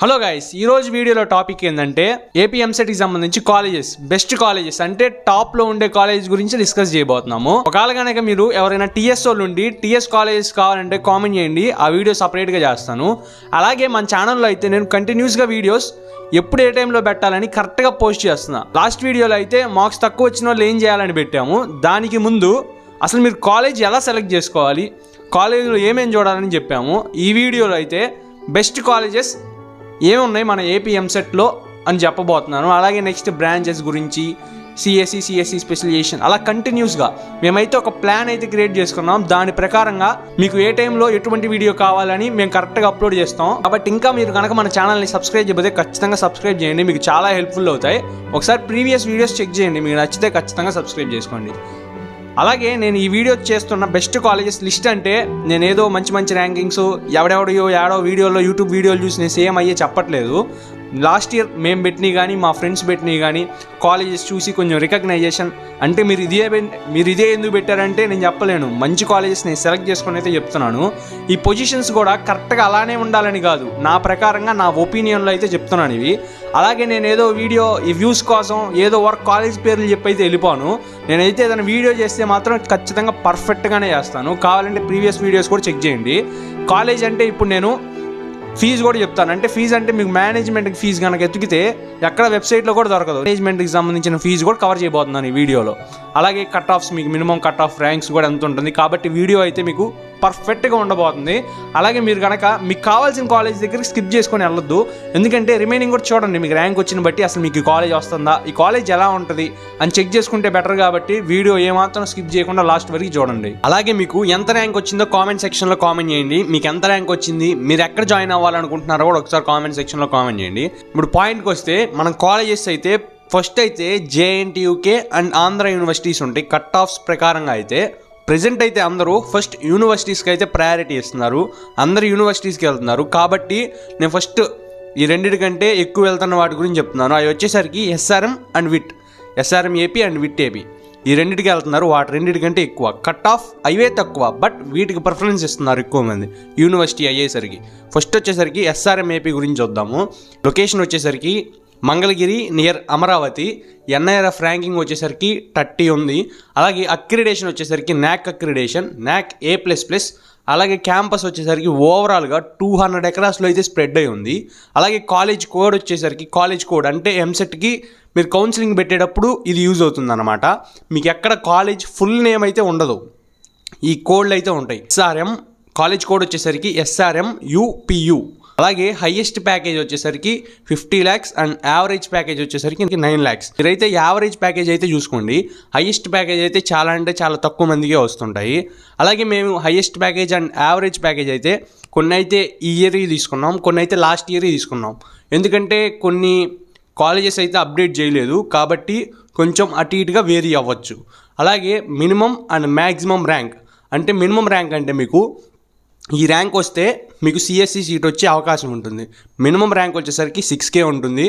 Hello guys, ఈరోజు వీడియోలో topic ఏంటంటే ఏపీ ఎంసెట్కి సంబంధించి కాలేజెస్, బెస్ట్ కాలేజెస్ అంటే టాప్లో ఉండే కాలేజ్ గురించి డిస్కస్ చేయబోతున్నాము. ఒకవేళ కనుక మీరు ఎవరైనా టీఎస్ వాళ్ళు ఉండి టీఎస్ కాలేజెస్ కావాలంటే కామెంట్ చేయండి, ఆ వీడియో సపరేట్గా చేస్తాను. అలాగే మన ఛానల్లో అయితే నేను కంటిన్యూస్గా వీడియోస్ ఎప్పుడు ఏ టైంలో పెట్టాలని కరెక్ట్గా పోస్ట్ చేస్తున్నా. లాస్ట్ వీడియోలో అయితే మార్క్స్ తక్కువ వచ్చిన వాళ్ళు ఏం చేయాలని పెట్టాము. దానికి ముందు అసలు మీరు కాలేజ్ ఎలా సెలెక్ట్ చేసుకోవాలి, కాలేజీలో ఏమేమి చూడాలని చెప్పాము. ఈ వీడియోలో అయితే బెస్ట్ కాలేజెస్ ఏమున్నాయి మన ఏపీ ఎంసెట్లో అని చెప్పబోతున్నాను. అలాగే నెక్స్ట్ బ్రాంచెస్ గురించి, సిఎస్సి స్పెషలైజేషన్, అలా కంటిన్యూస్గా మేమైతే ఒక ప్లాన్ అయితే క్రియేట్ చేసుకున్నాం. దాని ప్రకారంగా మీకు ఏ టైంలో ఎటువంటి వీడియో కావాలని మేము కరెక్ట్గా అప్లోడ్ చేస్తాం. కాబట్టి ఇంకా మీరు కనుక మన ఛానల్ని సబ్స్క్రైబ్ చేయకపోతే ఖచ్చితంగా సబ్స్క్రైబ్ చేయండి, మీకు చాలా హెల్ప్ఫుల్ అవుతాయి. ఒకసారి ప్రీవియస్ వీడియోస్ చెక్ చేయండి, మీకు నచ్చితే ఖచ్చితంగా సబ్స్క్రైబ్ చేసుకోండి. అలాగే నేను ఈ వీడియో చేస్తున్న బెస్ట్ కాలేజెస్ లిస్ట్ అంటే నేను ఏదో మంచి ర్యాంకింగ్స్ ఎవడెవడో ఏడో వీడియోలో యూట్యూబ్ వీడియోలు చూసి నేను సేమ్ అయ్యే చెప్పట్లేదు. లాస్ట్ ఇయర్ మేము పెట్టినవి కానీ మా ఫ్రెండ్స్ పెట్టినవి కానీ కాలేజెస్ చూసి కొంచెం రికగ్నైజేషన్ అంటే మీరు ఇదే ఎందుకు పెట్టారంటే నేను చెప్పలేను. మంచి కాలేజెస్ నేను సెలెక్ట్ చేసుకుని అయితే చెప్తున్నాను. ఈ పొజిషన్స్ కూడా కరెక్ట్గా అలానే ఉండాలని కాదు, నా ప్రకారంగా నా ఒపీనియన్లో అయితే చెప్తున్నాను ఇవి. అలాగే నేను ఏదో వీడియో ఈ వ్యూస్ కోసం ఏదో వర్క్ కాలేజ్ పేర్లు చెప్పి అయితే వెళ్ళిపోను. నేనైతే ఏదైనా వీడియో చేస్తే మాత్రం ఖచ్చితంగా పర్ఫెక్ట్గానే చేస్తాను. కావాలంటే ప్రీవియస్ వీడియోస్ కూడా చెక్ చేయండి. కాలేజ్ అంటే ఇప్పుడు నేను ఫీజు కూడా చెప్తాను. అంటే ఫీజు అంటే మీకు మేనేజ్మెంట్కి ఫీజు కనుక ఎత్తుకితే ఎక్కడ వెబ్సైట్లో కూడా దొరకదు. మేనేజ్మెంట్కి సంబంధించిన ఫీజు కూడా కవర్ చేయబోతున్నాను ఈ వీడియోలో. అలాగే కట్ ఆఫ్స్, మీకు మినిమం కట్ ఆఫ్ ర్యాంక్స్ కూడా ఎంత ఉంటుంది. కాబట్టి వీడియో అయితే మీకు పర్ఫెక్ట్గా ఉండబోతుంది. అలాగే మీరు కనుక మీకు కావాల్సిన కాలేజ్ దగ్గరికి స్కిప్ చేసుకొని వెళ్ళొద్దు, ఎందుకంటే రిమైనింగ్ కూడా చూడండి. మీకు ర్యాంక్ వచ్చిన బట్టి అసలు మీకు ఈ కాలేజ్ వస్తుందా, ఈ కాలేజ్ ఎలా ఉంటుంది అని చెక్ చేసుకుంటే బెటర్. కాబట్టి వీడియో ఏమాత్రం స్కిప్ చేయకుండా లాస్ట్ వరకు చూడండి. అలాగే మీకు ఎంత ర్యాంక్ వచ్చిందో కామెంట్ సెక్షన్లో కామెంట్ చేయండి. మీకు ఎంత ర్యాంక్ వచ్చింది, మీరు ఎక్కడ జాయిన్ అవ్వాలనుకుంటున్నారో కూడా ఒకసారి కామెంట్ సెక్షన్లో కామెంట్ చేయండి. ఇప్పుడు పాయింట్కి వస్తే మనం కాలేజెస్ అయితే ఫస్ట్ అయితే జేఎన్టీయూకే అండ్ ఆంధ్ర యూనివర్సిటీస్ ఉంటాయి. కట్ ఆఫ్స్ ప్రకారంగా అయితే ప్రెజెంట్ అయితే అందరూ ఫస్ట్ యూనివర్సిటీస్కి అయితే ప్రయారిటీ ఇస్తున్నారు, అందరు యూనివర్సిటీస్కి వెళ్తున్నారు. కాబట్టి నేను ఫస్ట్ ఈ రెండింటికంటే ఎక్కువ వెళ్తున్న వాటి గురించి చెప్తున్నాను. అవి వచ్చేసరికి SRM and VIT, SRM AP and VIT AP, ఈ రెండింటికి వెళ్తున్నారు. వాటి రెండింటికంటే ఎక్కువ కట్ ఆఫ్ అవే తక్కువ, బట్ వీటికి ప్రిఫరెన్స్ ఇస్తున్నారు ఎక్కువ మంది యూనివర్సిటీ అయ్యేసరికి. ఫస్ట్ వచ్చేసరికి ఎస్ఆర్ఎం ఏపీ గురించి చూద్దాము. లొకేషన్ వచ్చేసరికి Mangalagiri near Amaravati. NIRF ranking వచ్చేసరికి 30 ఉంది. అలాగే అక్రిడేషన్ వచ్చేసరికి నాక్ అక్రిడేషన్, నాక్ A++. అలాగే క్యాంపస్ వచ్చేసరికి ఓవరాల్గా 200 ఎకరాస్లో అయితే స్ప్రెడ్ అయి ఉంది. అలాగే కాలేజ్ కోడ్ వచ్చేసరికి, కాలేజ్ కోడ్ అంటే ఎంసెట్కి మీరు కౌన్సిలింగ్ పెట్టేటప్పుడు ఇది యూజ్ అవుతుంది అనమాట. మీకు ఎక్కడ కాలేజ్ ఫుల్ నేమ్ అయితే ఉండదు, ఈ కోడ్లు అయితే ఉంటాయి. ఎస్ఆర్ఎం కాలేజ్ కోడ్ వచ్చేసరికి SRM UPU. అలాగే హైయెస్ట్ ప్యాకేజ్ వచ్చేసరికి 50 lakhs అండ్ యావరేజ్ ప్యాకేజ్ వచ్చేసరికి 9 lakhs. మీరైతే యావరేజ్ ప్యాకేజ్ అయితే చూసుకోండి, హైయెస్ట్ ప్యాకేజ్ అయితే చాలా అంటే చాలా తక్కువ మందికే వస్తుంటాయి. అలాగే మేము highest package and average package అయితే కొన్ని అయితే ఈ ఇయర్ తీసుకున్నాం, కొన్ని అయితే లాస్ట్ ఇయర్ తీసుకున్నాం. ఎందుకంటే కొన్ని కాలేజెస్ అయితే అప్డేట్ చేయలేదు, కాబట్టి కొంచెం అటు ఇటుగా వేరీ అవ్వచ్చు. అలాగే మినిమం అండ్ మ్యాక్సిమం ర్యాంక్ అంటే మినిమం ర్యాంక్ అంటే మీకు ఈ ర్యాంక్ వస్తే మీకు సిఎస్సి సీట్ వచ్చే అవకాశం ఉంటుంది. మినిమం ర్యాంక్ వచ్చేసరికి 6K ఉంటుంది,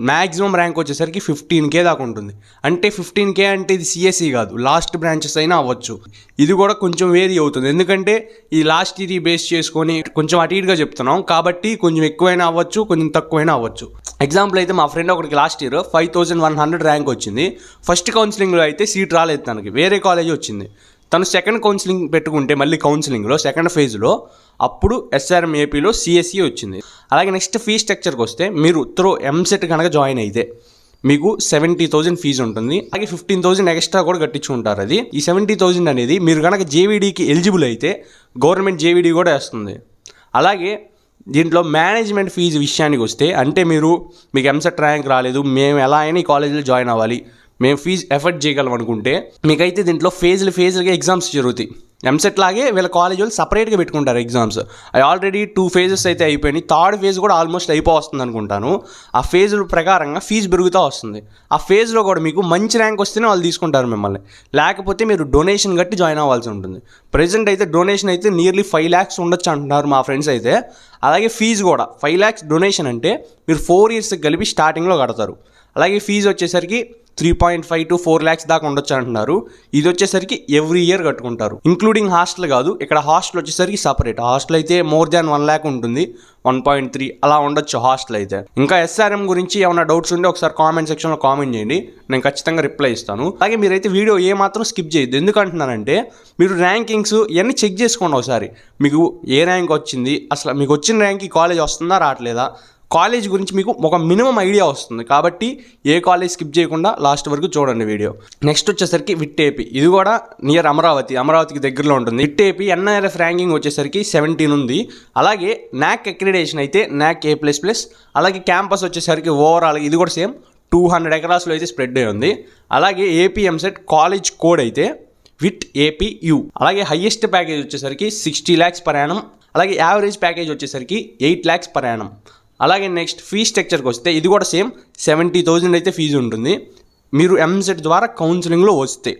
మ్యాక్సిమం ర్యాంక్ వచ్చేసరికి 15K దాకా ఉంటుంది. అంటే 15K అంటే ఇది సిఎస్సి కాదు, లాస్ట్ బ్రాంచెస్ అయినా అవ్వచ్చు. ఇది కూడా కొంచెం వేరీ అవుతుంది, ఎందుకంటే ఈ లాస్ట్ ఇయర్ బేస్ చేసుకొని కొంచెం అటు ఇటుగా చెప్తున్నాం. కాబట్టి కొంచెం ఎక్కువైనా అవ్వచ్చు, కొంచెం తక్కువైనా అవ్వచ్చు. ఎగ్జాంపుల్ అయితే మా ఫ్రెండ్ ఒకటికి లాస్ట్ ఇయర్ 5100 ర్యాంక్ వచ్చింది. ఫస్ట్ కౌన్సిలింగ్లో అయితే సీట్ రాలేదు తనకి, వేరే కాలేజ్ వచ్చింది. తను సెకండ్ కౌన్సిలింగ్ పెట్టుకుంటే మళ్ళీ కౌన్సిలింగ్లో సెకండ్ ఫేజ్లో అప్పుడు ఎస్ఆర్ఎం ఏపీలో సిఎస్సి వచ్చింది. అలాగే నెక్స్ట్ ఫీ స్ట్రక్చర్కి వస్తే మీరు త్రూ ఎంసెట్ కనుక జాయిన్ అయితే మీకు 70,000 ఫీజు ఉంటుంది. అలాగే 15,000 ఎక్స్ట్రా కూడా కట్టించుకుంటారు. అది ఈ 70,000 అనేది మీరు కనుక జేవీడీకి ఎలిజిబుల్ అయితే గవర్నమెంట్ జేవీడీ కూడా వేస్తుంది. అలాగే దీంట్లో మేనేజ్మెంట్ ఫీజు విషయానికి వస్తే అంటే మీకు ఎంసెట్ ర్యాంక్ రాలేదు, మేము ఎలా అయినా ఈ కాలేజీలో జాయిన్ అవ్వాలి, మేము ఫీజు ఎఫర్ట్ చేయగలం అనుకుంటే మీకైతే దీంట్లో ఫేజ్లుగా ఎగ్జామ్స్ జరుగుతాయి. ఎంసెట్ లాగే వీళ్ళ కాలేజ్ వాళ్ళు సపరేట్గా పెట్టుకుంటారు ఎగ్జామ్స్. అవి ఆల్రెడీ 2 phases అయితే అయిపోయినాయి, థర్డ్ ఫేజ్ కూడా ఆల్మోస్ట్ అయిపోతుంది అనుకుంటాను. ఆ ఫేజుల ప్రకారంగా ఫీజు పెరుగుతూ వస్తుంది. ఆ ఫేజ్లో కూడా మీకు మంచి ర్యాంక్ వస్తేనే వాళ్ళు తీసుకుంటారు మిమ్మల్ని, లేకపోతే మీరు డొనేషన్ కట్టి జాయిన్ అవ్వాల్సి ఉంటుంది. ప్రజెంట్ అయితే డొనేషన్ అయితే నియర్లీ 5 lakhs ఉండొచ్చు అంటున్నారు మా ఫ్రెండ్స్ అయితే. అలాగే ఫీజు కూడా 5 lakhs డొనేషన్ అంటే మీరు 4 years కలిపి స్టార్టింగ్లో కడతారు. అలాగే ఫీజు వచ్చేసరికి 3.5 to 4 lakhs దాకా ఉండొచ్చు అంటున్నారు. ఇది వచ్చేసరికి ఎవ్రీ ఇయర్ కట్టుకుంటారు, ఇంక్లూడింగ్ హాస్టల్ కాదు. ఇక్కడ హాస్టల్ వచ్చేసరికి సపరేట్. హాస్టల్ అయితే మోర్ దాన్ 1 lakh ఉంటుంది, 1.3 అలా ఉండొచ్చు హాస్టల్ అయితే. ఇంకా ఎస్ఆర్ఎం గురించి ఏమైనా డౌట్స్ ఉంటే ఒకసారి కామెంట్ సెక్షన్లో కామెంట్ చేయండి, నేను ఖచ్చితంగా రిప్లై ఇస్తాను. అలాగే మీరైతే వీడియో ఏమాత్రం స్కిప్ చేయొద్దు. ఎందుకంటున్నానంటే మీరు ర్యాంకింగ్స్ ఇవన్నీ చెక్ చేసుకోండి ఒకసారి. మీకు ఏ ర్యాంక్ వచ్చింది, అసలు మీకు వచ్చిన ర్యాంక్ ఈ కాలేజ్ వస్తుందా రావట్లేదా, కాలేజ్ గురించి మీకు ఒక మినిమం ఐడియా వస్తుంది. కాబట్టి ఏ కాలేజ్ స్కిప్ చేయకుండా లాస్ట్ వరకు చూడండి వీడియో. నెక్స్ట్ వచ్చేసరికి విట్ ఏపీ, ఇది కూడా నియర్ అమరావతికి దగ్గరలో ఉంటుంది. విట్ ఏపీ ఎన్ఐఆర్ఎఫ్ ర్యాంకింగ్ వచ్చేసరికి 17 ఉంది. అలాగే నాక్ అక్రిడేషన్ అయితే నాక్ A++. అలాగే క్యాంపస్ వచ్చేసరికి ఓవరాల్ ఇది కూడా సేమ్ 200 acresలో అయితే స్ప్రెడ్ అయి ఉంది. అలాగే ఏపీ ఎంసెట్ కాలేజ్ కోడ్ అయితే విట్ APU. అలాగే హైయెస్ట్ ప్యాకేజ్ వచ్చేసరికి 60 lakhs per annum. అలాగే యావరేజ్ ప్యాకేజ్ వచ్చేసరికి 8 lakhs per annum. అలాగే నెక్స్ట్ ఫీ స్ట్రక్చర్కి వస్తే ఇది కూడా సేమ్ 70,000 అయితే ఫీజు ఉంటుంది. మీరు ఎంసెట్ ద్వారా కౌన్సిలింగ్లో వస్తే,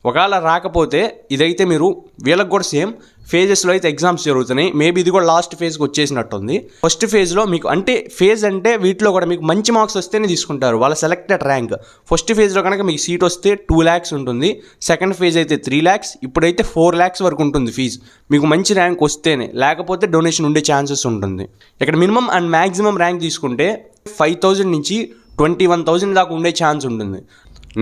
ఒకవేళ రాకపోతే ఇదైతే మీరు వీళ్ళకి కూడా సేమ్ ఫేజెస్లో అయితే ఎగ్జామ్స్ జరుగుతున్నాయి. మేబీ ఇది కూడా లాస్ట్ ఫేజ్కి వచ్చేసినట్టుంది. ఫస్ట్ ఫేజ్లో మీకు అంటే ఫేజ్ అంటే వీటిలో కూడా మీకు మంచి మార్క్స్ వస్తేనే తీసుకుంటారు వాళ్ళ సెలెక్టెడ్ ర్యాంక్. ఫస్ట్ ఫేజ్లో కనుక మీకు సీట్ వస్తే 2 lakhs ఉంటుంది, సెకండ్ ఫేజ్ అయితే 3 lakhs, ఇప్పుడైతే 4 lakhs వరకు ఉంటుంది ఫీజు మీకు మంచి ర్యాంక్ వస్తేనే, లేకపోతే డొనేషన్ ఉండే ఛాన్సెస్ ఉంటుంది. ఇక్కడ మినిమం అండ్ మ్యాక్సిమం ర్యాంక్ తీసుకుంటే 5,000 నుంచి 21,000 దాకా ఉండే ఛాన్స్ ఉంటుంది.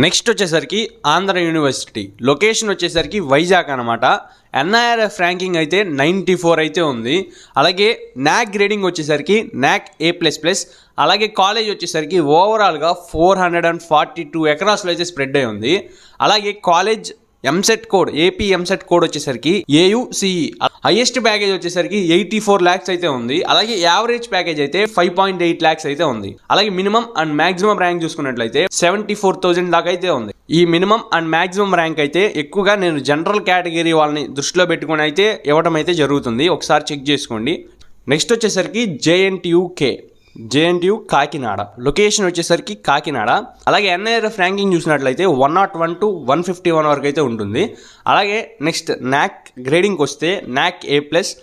నెక్స్ట్ వచ్చేసరికి ఆంధ్ర యూనివర్సిటీ, లొకేషన్ వచ్చేసరికి వైజాగ్ అనమాట. ఎన్ఐఆర్ఎఫ్ ర్యాంకింగ్ అయితే 94 అయితే ఉంది. అలాగే నాక్ గ్రేడింగ్ వచ్చేసరికి నాక్ A++. అలాగే కాలేజ్ వచ్చేసరికి ఓవరాల్గా 442 acresలో అయితే స్ప్రెడ్ అయి ఉంది. అలాగే college EAMCET code AP EAMCET code వచ్చేసరికి AUCE. హైయెస్ట్ ప్యాకేజ్ వచ్చేసరికి 84 lakhs అయితే ఉంది. అలాగే యావరేజ్ ప్యాకేజ్ అయితే 5.8 lakhs అయితే ఉంది. అలాగే మినిమం అండ్ మాక్సిమం ర్యాంక్ చూసుకున్నట్లయితే 74,000 దాకా అయితే ఉంది. ఈ మినిమం అండ్ మాక్సిమం ర్యాంక్ అయితే ఎక్కువగా నేను జనరల్ కేటగిరీ వాళ్ళని దృష్టిలో పెట్టుకుని అయితే ఇవ్వడం అయితే జరుగుతుంది, ఒకసారి చెక్ చేసుకోండి. నెక్స్ట్ వచ్చేసరికి JNTU కాకినాడ, లొకేషన్ వచ్చేసరికి కాకినాడ. అలాగే ఎన్ఐఆర్ఎఫ్ ర్యాంకింగ్ చూసినట్లయితే 101 to 151 వరకు అయితే ఉంటుంది. అలాగే నెక్స్ట్ నాక్ గ్రేడింగ్కి వస్తే నాక్ A+.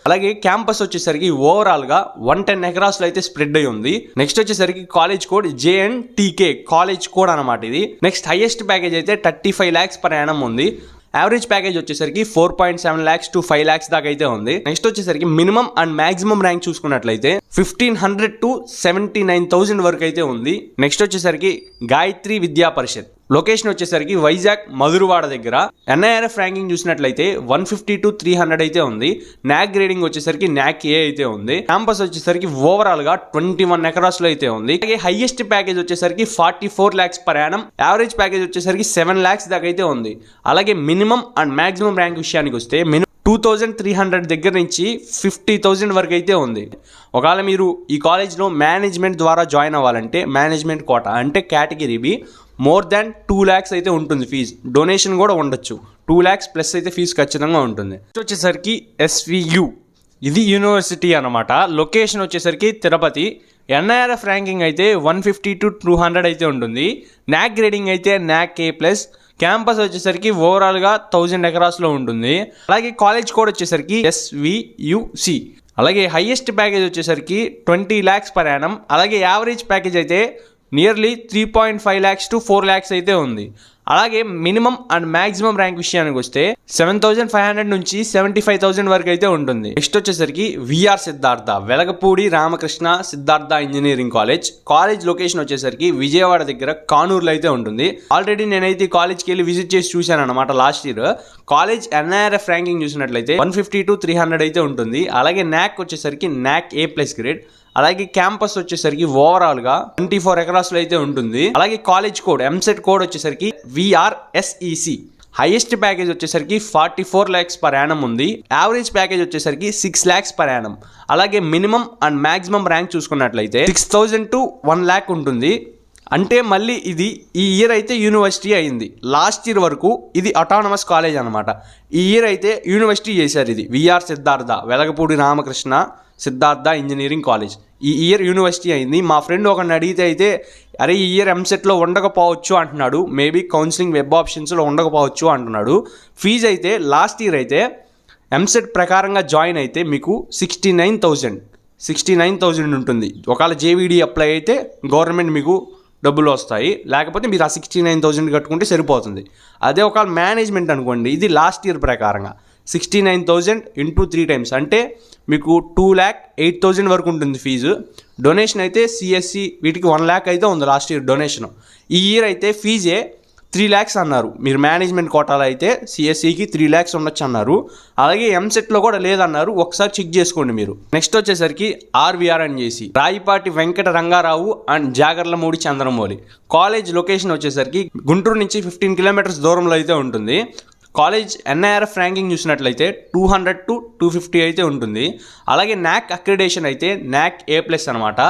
అలాగే క్యాంపస్ వచ్చేసరికి ఓవరాల్గా 110 acresలో అయితే స్ప్రెడ్ అయి ఉంది. నెక్స్ట్ వచ్చేసరికి college code JNTK college code అనమాట ఇది. నెక్స్ట్ హైయెస్ట్ ప్యాకేజ్ అయితే 35 lakhs per annum ఉంది. యావరేజ్ ప్యాకేజ్ వచ్చేసరికి 4.7 lakhs to 5 lakhs దాకా అయితే ఉంది. నెక్స్ట్ వచ్చేసరికి మినిమం అండ్ మాక్సిమం ర్యాంక్ చూసుకున్నట్లయితే 1,500 to 79,000 వరకు అయితే ఉంది. నెక్స్ట్ వచ్చేసరికి గాయత్రి విద్యా పరిషత్, లొకేషన్ వచ్చేసరికి వైజాగ్ మధురవాడ దగ్గర. ఎన్ఐఆర్ఎఫ్ ర్యాంకింగ్ చూసినట్లయితే 150 to 300 అయితే ఉంది. నాక్ గ్రేడింగ్ వచ్చేసరికి నాక్ A అయితే ఉంది. క్యాంపస్ వచ్చేసరికి ఓవరాల్ గా 21 acresలో అయితే ఉంది. అలాగే హైయెస్ట్ ప్యాకేజ్ వచ్చేసరికి 44 lakhs per annum. Average package వచ్చేసరికి 7 lakhs దాకా అయితే ఉంది. అలాగే మినిమం అండ్ మాక్సిమం ర్యాంక్ విషయానికి వస్తే 2,300 దగ్గర నుంచి 50,000 వరకు అయితే ఉంది. ఒకవేళ మీరు ఈ కాలేజ్లో మేనేజ్మెంట్ ద్వారా జాయిన్ అవ్వాలంటే మేనేజ్మెంట్ కోటా అంటే category B more than 2 lakhs అయితే ఉంటుంది ఫీజు, డొనేషన్ కూడా ఉండొచ్చు. 2 lakhs ప్లస్ అయితే ఫీజు ఖచ్చితంగా ఉంటుంది. నెక్స్ట్ వచ్చేసరికి SVU, ఇది యూనివర్సిటీ అనమాట. లొకేషన్ వచ్చేసరికి తిరుపతి. ఎన్ఐఆర్ఎఫ్ ర్యాంకింగ్ అయితే 150 to 200 అయితే ఉంటుంది. నాక్ గ్రేడింగ్ అయితే నాక్ A+. క్యాంపస్ వచ్చేసరికి ఓవరాల్గా 1000 acresలో ఉంటుంది. అలాగే కాలేజ్ కోడ్ వచ్చేసరికి SVUC. అలాగే హైయెస్ట్ ప్యాకేజ్ వచ్చేసరికి 20 lakhs per annum. అలాగే యావరేజ్ ప్యాకేజ్ అయితే నియర్లీ 3.5 lakhs to 4 lakhs అయితే ఉంది. అలాగే మినిమం అండ్ మాక్సిమం ర్యాంక్ విషయానికి వస్తే 7,500 నుంచి 75,000 వరకు అయితే ఉంటుంది. నెక్స్ట్ వచ్చేసరికి VR Siddhartha, Velagapudi Ramakrishna Siddhartha engineering college location వచ్చేసరికి విజయవాడ దగ్గర కానూరులో అయితే ఉంటుంది. ఆల్రెడీ నేనైతే ఈ కాలేజ్కి వెళ్ళి విజిట్ చేసి చూశాను అనమాట last year. College NIRF ranking చూసినట్లయితే 150 to 300 అయితే ఉంటుంది. అలాగే నాక్ వచ్చేసరికి నాక్ A+ గ్రేడ్. అలాగే క్యాంపస్ వచ్చేసరికి ఓవరాల్గా 24 acresలో అయితే ఉంటుంది. అలాగే కాలేజ్ కోడ్ ఎంసెట్ కోడ్ వచ్చేసరికి VRSEC. హైయెస్ట్ ప్యాకేజ్ వచ్చేసరికి 44 lakhs per annum ఉంది. యావరేజ్ ప్యాకేజ్ వచ్చేసరికి 6 lakhs per annum. అలాగే మినిమం అండ్ మాక్సిమం ర్యాంక్ చూసుకున్నట్లయితే 6,000 to 1 lakh ఉంటుంది. అంటే మళ్ళీ ఇది ఈ ఇయర్ అయితే యూనివర్సిటీ అయింది, లాస్ట్ ఇయర్ వరకు ఇది అటానమస్ కాలేజ్ అనమాట. ఈ ఇయర్ అయితే యూనివర్సిటీ చేశారు. ఇది VR Siddhartha, Velagapudi Ramakrishna Siddhartha engineering college. ఈ ఇయర్ యూనివర్సిటీ అయింది. మా ఫ్రెండ్ ఒకరిని అడిగితే అయితే అరే ఈ ఇయర్ ఎంసెట్లో ఉండకపోవచ్చు అంటున్నాడు, మేబీ కౌన్సిలింగ్ వెబ్ ఆప్షన్స్లో ఉండకపోవచ్చు అంటున్నాడు. ఫీజు అయితే లాస్ట్ ఇయర్ అయితే ఎంసెట్ ప్రకారంగా జాయిన్ అయితే మీకు 69,000 ఉంటుంది. ఒకవేళ JVD అప్లై అయితే గవర్నమెంట్ మీకు డబ్బులు వస్తాయి, లేకపోతే మీరు ఆ 69,000 కట్టుకుంటే సరిపోతుంది. అదే ఒక మేనేజ్మెంట్ అనుకోండి, ఇది లాస్ట్ ఇయర్ ప్రకారంగా 69,000 ఇంటూ 3 times అంటే మీకు 2,08,000 వరకు ఉంటుంది ఫీజు. డొనేషన్ అయితే సిఎస్సి వీటికి 1 lakh అయితే ఉంది లాస్ట్ ఇయర్ డొనేషన్. ఈ ఇయర్ అయితే ఫీజే 3 lakhs అన్నారు. మీరు మేనేజ్మెంట్ కోటాలో అయితే సిఎస్సికి 3 lakhs ఉండొచ్చు అన్నారు. అలాగే ఎంసెట్లో కూడా లేదన్నారు, ఒకసారి చెక్ చేసుకోండి మీరు. నెక్స్ట్ వచ్చేసరికి ఆర్వీఆర్ అని చేసి Rayapati Venkata Rangarao and Jagarlamudi Chandramouli. College location వచ్చేసరికి గుంటూరు నుంచి 15 kilometers దూరంలో అయితే ఉంటుంది. కాలేజ్ ఎన్ఐఆర్ఎఫ్ ర్యాంకింగ్ చూసినట్లయితే 200 to 250 అయితే ఉంటుంది. అలాగే నాక్ అక్రిడేషన్ అయితే నాక్ A+ అనమాట.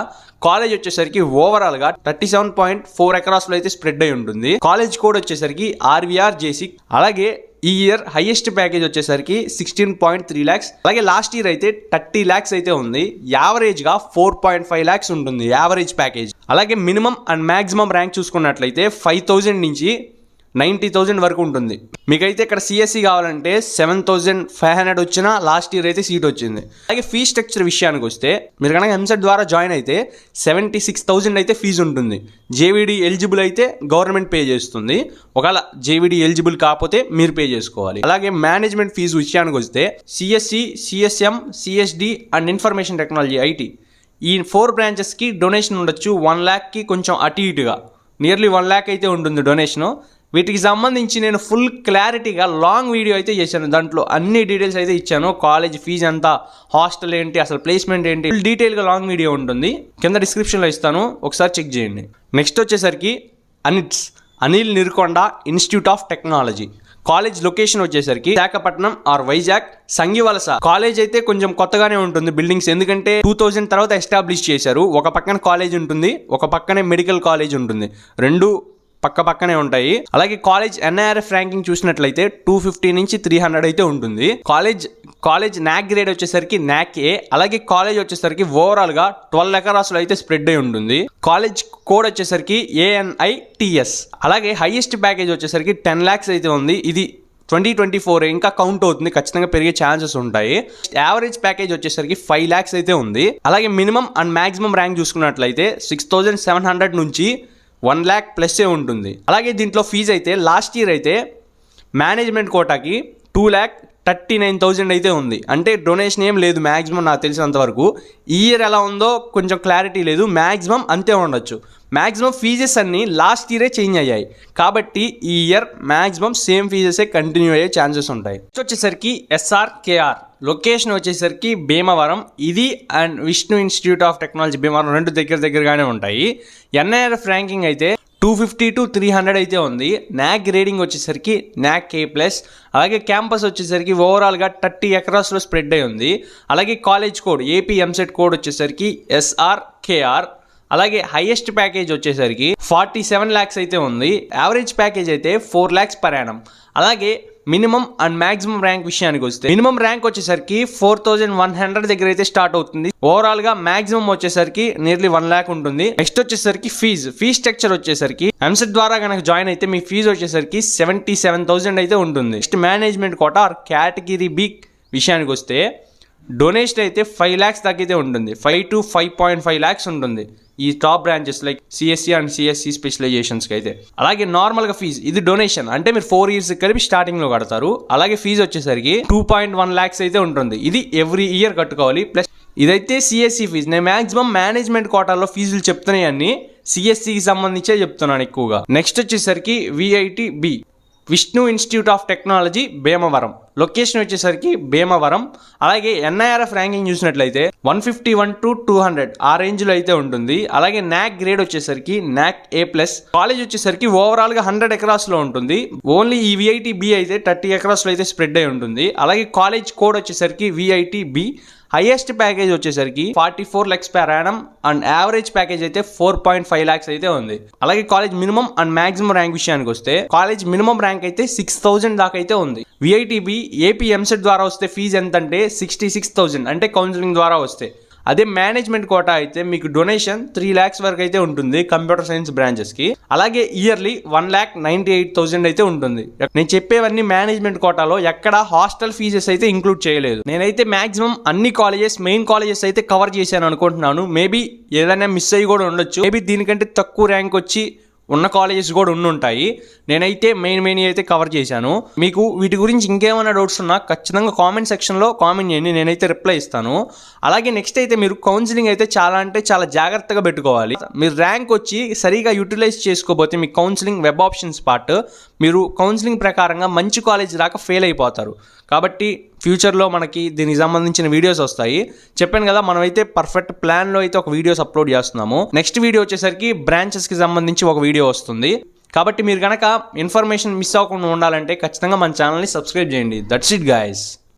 కాలేజ్ వచ్చేసరికి ఓవరాల్గా 37.4 acres అయితే స్ప్రెడ్ అయి ఉంటుంది. కాలేజ్ కోడ్ వచ్చేసరికి RVRJC. అలాగే ఈ ఇయర్ హైయెస్ట్ ప్యాకేజ్ వచ్చేసరికి 16.3 lakhs. అలాగే లాస్ట్ ఇయర్ అయితే 30 lakhs అయితే ఉంది. యావరేజ్గా 4.5 lakhs ఉంటుంది యావరేజ్ ప్యాకేజ్. అలాగే మినిమం అండ్ మ్యాక్సిమం ర్యాంక్ చూసుకున్నట్లయితే 5,000 నుంచి 90,000 వరకు ఉంటుంది. మీకైతే ఇక్కడ సిఎస్సి కావాలంటే 7,500 వచ్చినా లాస్ట్ ఇయర్ అయితే సీట్ వచ్చింది. అలాగే ఫీ స్ట్రక్చర్ విషయానికి వస్తే మీరు కనుక ఎంసెట్ ద్వారా జాయిన్ అయితే 76,000 అయితే ఫీజు ఉంటుంది. జేవిడి ఎలిజిబుల్ అయితే గవర్నమెంట్ పే చేస్తుంది, ఒకవేళ జేవిడి ఎలిజిబుల్ కాకపోతే మీరు పే చేసుకోవాలి. అలాగే మేనేజ్మెంట్ ఫీజు విషయానికి వస్తే CSC, CSM, CSD and information technology IT ఈ 4 branchesకి డొనేషన్ ఉండొచ్చు 1 lakhకి కొంచెం అటు ఇటుగా నియర్లీ 1 lakh అయితే ఉంటుంది డొనేషను. వీటికి సంబంధించి నేను ఫుల్ క్లారిటీగా లాంగ్ వీడియో అయితే చేశాను, దాంట్లో అన్ని డీటెయిల్స్ అయితే ఇచ్చాను. కాలేజ్ ఫీజు ఎంత, హాస్టల్ ఏంటి, అసలు ప్లేస్మెంట్ ఏంటి, ఫుల్ డీటెయిల్గా లాంగ్ వీడియో ఉంటుంది, కింద డిస్క్రిప్షన్లో ఇస్తాను, ఒకసారి చెక్ చేయండి. నెక్స్ట్ వచ్చేసరికి ANITS Anil Neerukonda institute of technology. College location వచ్చేసరికి విశాఖపట్నం ఆర్ వైజాగ్ సంగివలస. కాలేజ్ అయితే కొంచెం కొత్తగానే ఉంటుంది బిల్డింగ్స్, ఎందుకంటే 2000 తర్వాత ఎస్టాబ్లిష్ చేశారు. ఒక పక్కన కాలేజ్ ఉంటుంది, ఒక పక్కనే మెడికల్ కాలేజ్ ఉంటుంది, రెండు పక్క పక్కనే ఉంటాయి. అలాగే కాలేజ్ ఎన్ఐఆర్ఎఫ్ ర్యాంకింగ్ చూసినట్లయితే 250 నుంచి 300 అయితే ఉంటుంది. కాలేజ్ నాక్ గ్రేడ్ వచ్చేసరికి నాక్ ఏ. అలాగే కాలేజ్ వచ్చేసరికి ఓవరాల్గా 12 acres అయితే స్ప్రెడ్ అయి ఉంటుంది. కాలేజ్ కోడ్ వచ్చేసరికి ANITS. అలాగే హైయెస్ట్ ప్యాకేజ్ వచ్చేసరికి 10 lakhs అయితే ఉంది. ఇది 2024 ఇంకా కౌంట్ అవుతుంది, ఖచ్చితంగా పెరిగే ఛాన్సెస్ ఉంటాయి. యావరేజ్ ప్యాకేజ్ వచ్చేసరికి 5 lakhs అయితే ఉంది. అలాగే మినిమం అండ్ మాక్సిమం ర్యాంక్ చూసుకున్నట్లయితే 6,700 నుంచి 1 lakh ప్లస్ ఉంటుంది. అలాగే దీంట్లో ఫీజు అయితే లాస్ట్ ఇయర్ అయితే మేనేజ్మెంట్ కోటాకి 2,39,000 అయితే ఉంది. అంటే డొనేషన్ ఏం లేదు మ్యాక్సిమం నాకు తెలిసినంతవరకు. ఈ ఇయర్ ఎలా ఉందో కొంచెం క్లారిటీ లేదు, మ్యాక్సిమం అంతే ఉండొచ్చు. మ్యాక్సిమం ఫీజెస్ అన్నీ లాస్ట్ ఇయరే చేంజ్ అయ్యాయి, కాబట్టి ఈ ఇయర్ మ్యాక్సిమం సేమ్ ఫీజెసే కంటిన్యూ అయ్యే ఛాన్సెస్ ఉంటాయి. వచ్చేసరికి SRKR లొకేషన్ వచ్చేసరికి భీమవరం. ఇది and Vishnu institute of technology Bhimavaram రెండు దగ్గరగానే ఉంటాయి. ఎన్ఐఆర్ఎఫ్ ర్యాంకింగ్ అయితే 250 to 300 అయితే ఉంది. నాక్ గ్రేడింగ్ వచ్చేసరికి నాక్ A+. అలాగే క్యాంపస్ వచ్చేసరికి ఓవరాల్గా 30 acresలో స్ప్రెడ్ అయి ఉంది. అలాగే college code AP EAMCET code వచ్చేసరికి SRKR. అలాగే హైయెస్ట్ ప్యాకేజ్ వచ్చేసరికి 47 lakhs అయితే ఉంది. యావరేజ్ ప్యాకేజ్ అయితే 4 lakhs per annum. అలాగే మినిమం అండ్ మాక్సిమం ర్యాంక్ విషయానికి వస్తే మినిమం ర్యాంక్ వచ్చేసరికి 4,100 దగ్గర అయితే స్టార్ట్ అవుతుంది. ఓవరాల్ గా మాక్సిమం వచ్చేసరికి నియర్లీ 1 lakh ఉంటుంది. నెక్స్ట్ వచ్చేసరికి ఫీ స్ట్రక్చర్ వచ్చేసరికి ఎంసెట్ ద్వారా కనుక జాయిన్ అయితే మీ ఫీజు వచ్చేసరికి 77,000 అయితే ఉంటుంది. Next management quota or category B విషయానికి వస్తే డొనేషన్ అయితే 5 lakhs దాకా అయితే ఉంటుంది. 5 to 5.5 lakhs ఉంటుంది ఈ top branches like CSC and CSC స్పెషలైజేషన్స్కి అయితే. అలాగే నార్మల్గా ఫీజు ఇది డొనేషన్ అంటే మీరు 4 years కలిపి స్టార్టింగ్లో కడతారు. అలాగే ఫీజు వచ్చేసరికి 2.1 lakhs అయితే ఉంటుంది. ఇది ఎవ్రీ ఇయర్ కట్టుకోవాలి. ప్లస్ ఇదైతే సిఎస్సి ఫీజు. నేను మాక్సిమం మేనేజ్మెంట్ కోటాలో ఫీజులు చెప్తున్నాయని సిఎస్సికి సంబంధించే చెప్తున్నాను ఎక్కువగా. నెక్స్ట్ వచ్చేసరికి VITB Vishnu institute of technology Bhimavaram. Location వచ్చేసరికి భీమవరం. అలాగే ఎన్ఐఆర్ఎఫ్ ర్యాంకింగ్ చూసినట్లయితే 151 to 200 ఆ రేంజ్లో అయితే ఉంటుంది. అలాగే నాక్ గ్రేడ్ వచ్చేసరికి నాక్ A+. కాలేజ్ వచ్చేసరికి ఓవరాల్గా 100 acresలో ఉంటుంది. ఓన్లీ ఈ VITB అయితే 30 acresలో అయితే స్ప్రెడ్ అయి ఉంటుంది. అలాగే కాలేజ్ కోడ్ వచ్చేసరికి VITB. హైయెస్ట్ ప్యాకేజ్ వచ్చేసరికి 44 lakhs per annum and average package అయితే 4.5 lakhs అయితే ఉంది. అలాగే college minimum and maximum rank విషయానికి వస్తే కాలేజ్ మినిమం ర్యాంక్ అయితే 6,000 దాకా అయితే ఉంది. VITB ఏపీ ఎంసెట్ ద్వారా వస్తే ఫీజు ఎంత అంటే 66,000 అంటే కౌన్సిలింగ్ ద్వారా వస్తే. అదే మేనేజ్మెంట్ కోటా అయితే మీకు డొనేషన్ 3 lakhs వరకు అయితే ఉంటుంది కంప్యూటర్ సైన్స్ బ్రాంచెస్కి. అలాగే ఇయర్లీ 1,98,000 అయితే ఉంటుంది. నేను చెప్పేవన్నీ మేనేజ్మెంట్ కోటాలో ఎక్కడ హాస్టల్ ఫీజెస్ అయితే ఇంక్లూడ్ చేయలేదు. నేనైతే మాక్సిమం అన్ని కాలేజెస్, మెయిన్ కాలేజెస్ అయితే కవర్ చేశాను అనుకుంటున్నాను. మేబీ ఏదైనా మిస్ అయ్యి కూడా ఉండొచ్చు. మేబీ దీనికంటే తక్కువ ర్యాంక్ వచ్చి ఉన్న కాలేజెస్ కూడా ఉంటాయి. నేనైతే మెయిన్ అయితే కవర్ చేశాను. మీకు వీటి గురించి ఇంకేమైనా డౌట్స్ ఉన్నా ఖచ్చితంగా కామెంట్ సెక్షన్లో కామెంట్ చేయండి, నేనైతే రిప్లై ఇస్తాను. అలాగే నెక్స్ట్ అయితే మీరు కౌన్సిలింగ్ అయితే చాలా జాగ్రత్తగా పెట్టుకోవాలి. మీరు ర్యాంక్ వచ్చి సరిగా యూటిలైజ్ చేసుకోకపోతే మీ కౌన్సిలింగ్ వెబ్ ఆప్షన్స్ పార్ట్ మీరు కౌన్సిలింగ్ ప్రకారంగా మంచి కాలేజ్ రాక ఫెయిల్ అయిపోతారు. కాబట్టి ఫ్యూచర్లో మనకి దీనికి సంబంధించిన వీడియోస్ వస్తాయి. చెప్పాను కదా, మనమైతే పర్ఫెక్ట్ ప్లాన్లో అయితే ఒక వీడియోస్ అప్లోడ్ చేస్తున్నాము. నెక్స్ట్ వీడియో వచ్చేసరికి బ్రాంచెస్కి సంబంధించి ఒక వీడియో వస్తుంది. కాబట్టి మీరు కనుక ఇన్ఫర్మేషన్ మిస్ అవ్వకుండా ఉండాలంటే ఖచ్చితంగా మన ఛానల్ని సబ్స్క్రైబ్ చేయండి. That's it guys.